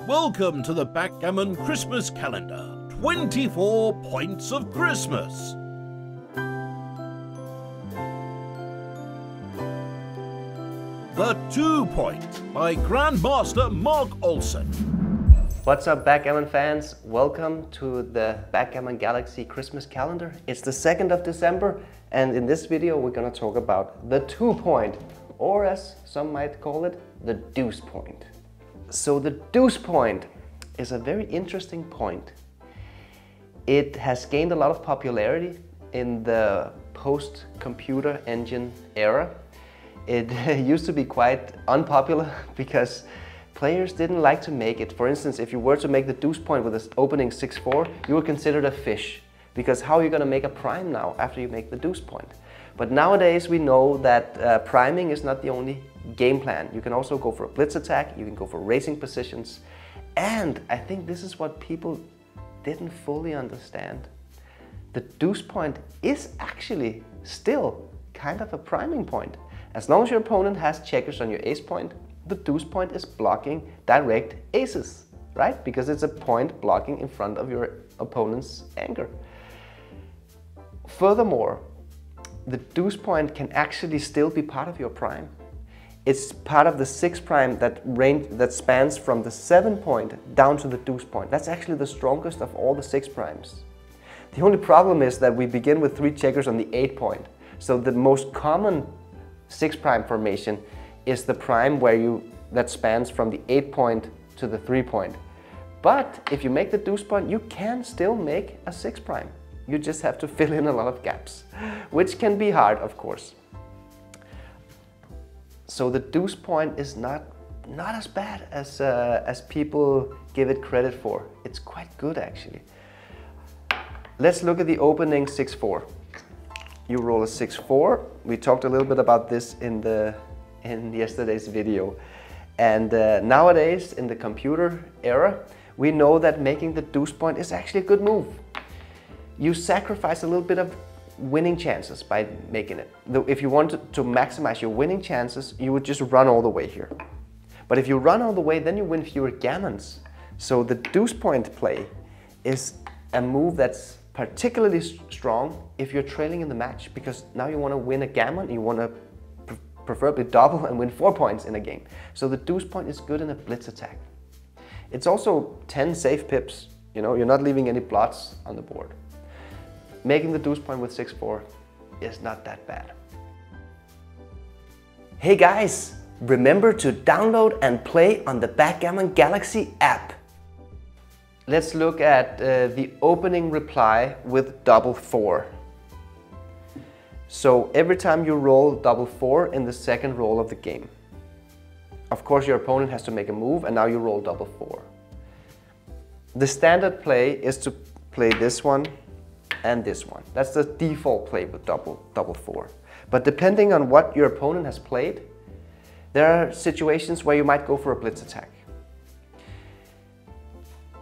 Welcome to the Backgammon Christmas calendar. 24 points of Christmas. The 2 Point by Grandmaster Mark Olsen. What's up, Backgammon fans? Welcome to the Backgammon Galaxy Christmas calendar. It's the 2nd of December, and in this video we're gonna talk about the 2 Point, or as some might call it, the deuce point. So the deuce point is a very interesting point. It has gained a lot of popularity in the post-computer engine era. It used to be quite unpopular because players didn't like to make it. For instance, if you were to make the deuce point with this opening 6-4, you were considered a fish, because how are you going to make a prime now after you make the deuce point? But nowadays we know that priming is not the only game plan. You can also go for a blitz attack, you can go for racing positions, and I think this is what people didn't fully understand. The deuce point is actually still kind of a priming point. As long as your opponent has checkers on your ace point, the deuce point is blocking direct aces, right? Because it's a point blocking in front of your opponent's anchor. Furthermore, the deuce point can actually still be part of your prime. It's part of the 6 prime that spans from the 7 point down to the deuce point. That's actually the strongest of all the 6 primes. The only problem is that we begin with 3 checkers on the 8 point. So the most common 6 prime formation is the prime that spans from the 8 point to the 3 point. But if you make the deuce point, you can still make a 6 prime. You just have to fill in a lot of gaps, which can be hard, of course. So the deuce point is not as bad as people give it credit for. It's quite good, actually. Let's look at the opening 6-4. You roll a 6-4. We talked a little bit about this in yesterday's video. And nowadays, in the computer era, we know that making the deuce point is actually a good move. You sacrifice a little bit of winning chances by making it. If you want to maximize your winning chances, you would just run all the way here. But if you run all the way, then you win fewer gammons. So the deuce point play is a move that's particularly strong if you're trailing in the match, because now you want to win a gammon, you want to preferably double and win 4 points in a game. So the deuce point is good in a blitz attack. It's also 10 safe pips. You know, you're not leaving any blots on the board. Making the deuce point with 6-4 is not that bad. Hey guys, remember to download and play on the Backgammon Galaxy app. Let's look at the opening reply with double 4. So every time you roll double 4 in the second roll of the game, of course your opponent has to make a move, and now you roll double 4. The standard play is to play this one and this one. That's the default play with double 4. But depending on what your opponent has played, there are situations where you might go for a blitz attack.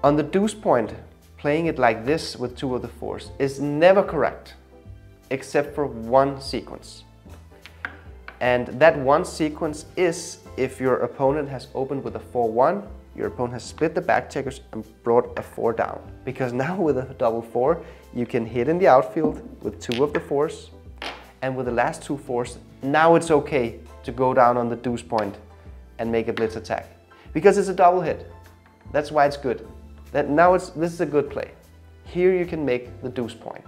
On the deuce point, playing it like this with 2 of the 4s is never correct, except for one sequence. And that one sequence is if your opponent has opened with a 4-1, your opponent has split the back checkers and brought a 4 down. Because now with a double 4, you can hit in the outfield with 2 of the 4s, and with the last 2 4s, now it's okay to go down on the deuce point and make a blitz attack. Because it's a double hit. That's why it's good. This is a good play. Here you can make the deuce point.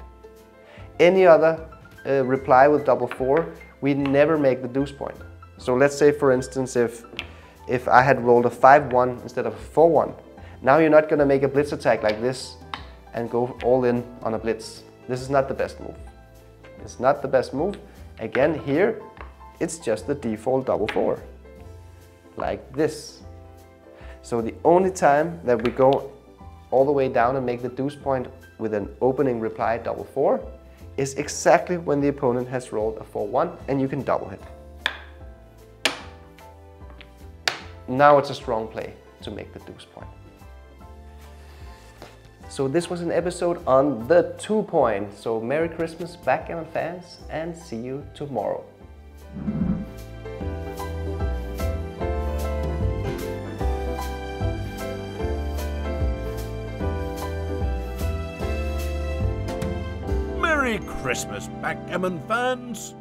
Any other reply with double 4, we never make the deuce point. So let's say, for instance, if I had rolled a 5-1 instead of a 4-1, now you're not going to make a blitz attack like this and go all in on a blitz. This is not the best move. It's not the best move. Again, here, it's just the default double 4, like this. So the only time that we go all the way down and make the deuce point with an opening reply double 4 is exactly when the opponent has rolled a 4-1 and you can double hit. Now it's a strong play to make the deuce point. So this was an episode on the 2 Point. So Merry Christmas, Backgammon fans, and see you tomorrow. Merry Christmas, Backgammon fans!